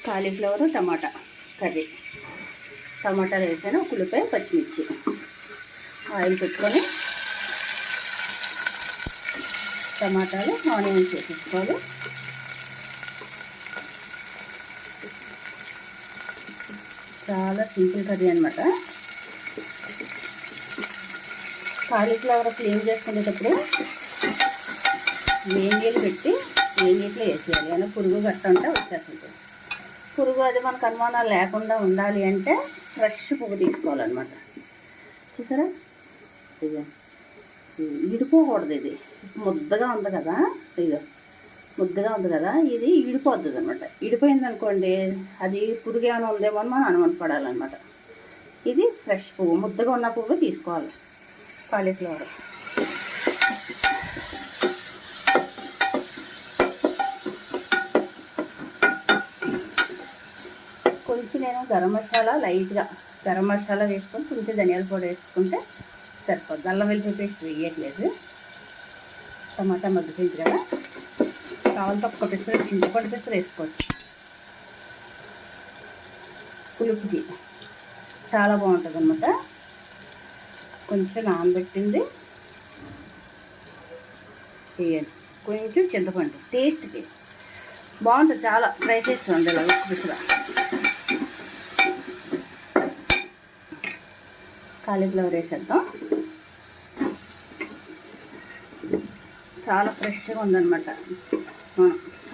Cauliflower టమాటా curry. టమాటాలు వేసాను, ఉల్లిపాయ పచ్చిమిర్చి. ఆయిల్ పెట్టుకొని టమాటాలు ఆనియన్స్ వేసేసుకోవాలి. చాలా సింపుల్ కర్రీ అనమాట. కాలీఫ్లవర్ క్లీన్ చేసుకునేటప్పుడు వేడినీళ్ళు పెట్టి వేడినీటిలో వేసేయాలి. అని పురుగు గట్ట ఉంటే వచ్చేస్తుంది. పురుగు అది మనకు అనుమానాలు లేకుండా ఉండాలి అంటే ఫ్రెష్ పువ్వు తీసుకోవాలన్నమాట. చూసారా, ఇది ఈడిపోకూడదు. ఇది ముద్దగా ఉంది కదా, ఇది ముద్దగా ఉంది కదా, ఇది ఈడిపోద్ది అనమాట. ఈడిపోయింది అనుకోండి, అది పురుగు ఏమైనా ఉందేమో అని మనం అనుమానపడాలన్నమాట. ఇది ఫ్రెష్ పువ్వు, ముద్దగా ఉన్న పువ్వు తీసుకోవాలి. కాలీఫ్లవర్ కొంచెం నేను గరం మసాలా లైట్గా గరం మసాలా వేసుకొని కొంచెం ధనియాల పొడి వేసుకుంటే సరిపోద్ది. అల్లం వెల్లుల్లి పేస్ట్ వేయట్లేదు. టమాటా మగ్గిపోయింది కదా, కావాలంటే ఒక్క పిసరు చింతపండు పిసరు వేసుకోవచ్చు. పులుపుకి చాలా బాగుంటుంది అన్నమాట. కొంచెం నానబెట్టింది వేయండి, కొంచెం చింతపండు టేస్ట్కి బాగుంటుంది. చాలా ట్రై చేసి ఉండాలి. ఒక్క పిసర కాలీఫ్లవర్ వేసేద్దాం. చాలా ఫ్రెష్గా ఉందన్నమాట.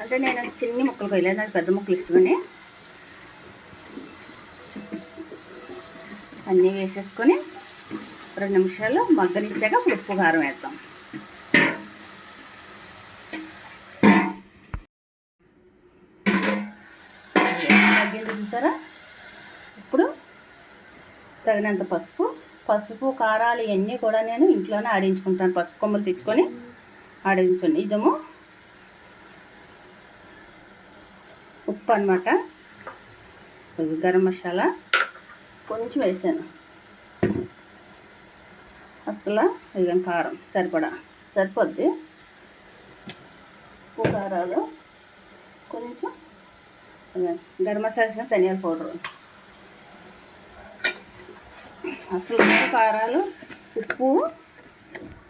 అంటే నేను చిన్ని ముక్కలు పోయలేదు, నాకు పెద్ద ముక్కలు ఇష్టమని అన్నీ వేసేసుకొని 2 నిమిషాలు మగ్గనిచ్చాక ఉప్పు కారం వేద్దాం. మగ్గింది చూసారా. ఇప్పుడు తగినంత పసుపు కారాలు ఇవన్నీ కూడా నేను ఇంట్లోనే ఆడించుకుంటాను. పసుపు కొమ్మలు తెచ్చుకొని ఆడించండి. ఇదేమో ఉప్పు అనమాట. గరం మసాలా కొంచెం వేసాను. అసలు ఇక కారం సరిపోద్ది. ఉప్పు కారాలు కొంచెం గరం మసాలా, ధనియాల పౌడరు. అసలు ఉప్పు కారాలు, ఉప్పు,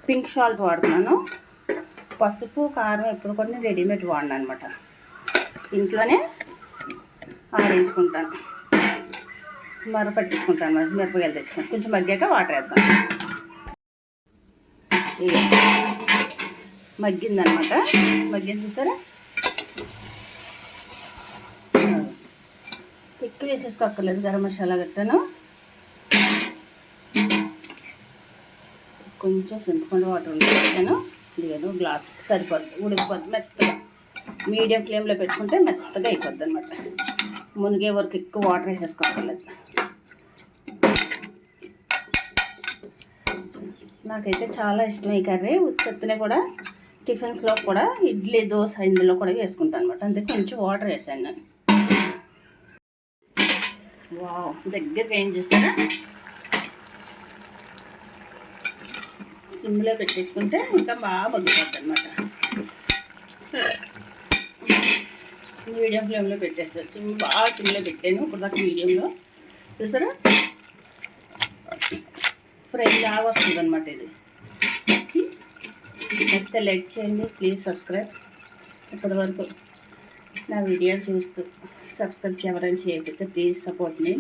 పింక్ సాల్ట్ వాడుతున్నాను. పసుపు కారం ఎప్పుడు కూడా నేను రెడీమేడ్ వాడినా అనమాట. ఇంట్లోనే ఆడించుకుంటాను, పట్టించుకుంటాను. మిరపకాయలు తెచ్చుకొని కొంచెం మగ్గాక వాటర్ వేద్దాం. మగ్గిందనమాట. మగ్గింది చూసారా. ఎక్కువ వేసేసుకోక్కర్లేదు గరం మసాలా గట్టాను. కొంచెం చింతపండు వాటర్ వేసాను. ఇదిగో గ్లాస్ సరిపోద్ది, ఉడికిపోద్ది మెత్తగా. మీడియం ఫ్లేమ్లో పెట్టుకుంటే మెత్తగా అయిపోద్ది అనమాట. మునిగే వరకు ఎక్కువ వాటర్ వేసేసుకోక్కర్లేదు. నాకైతే చాలా ఇష్టం ఈ కర్రీ. ఉత్తనే కూడా టిఫిన్స్లో కూడా, ఇడ్లీ దోశ ఇందులో కూడా వేసుకుంటాను అనమాట. అందుకే కొంచెం వాటర్ వేసాను నేను. వావ్, దగ్గరగా ఏం చేశారా. సిమ్లో పెట్టేసుకుంటే ఇంకా బాగా మగ్గిపోద్ది అనమాట. మీడియం ఫ్లేమ్లో పెట్టేస్తారు. సిమ్లో పెట్టాను ఇప్పుడు దాకా మీడియంలో. చూసారా, ఫ్రై లాగా వస్తుంది అనమాట. ఇది నచ్చితే లైక్ చేయండి, ప్లీజ్ సబ్స్క్రైబ్. ఇప్పటి వరకు నా వీడియో చూస్తూ సబ్స్క్రైబ్ ఎవరైనా చేయకపోతే ప్లీజ్ సపోర్ట్ మీ.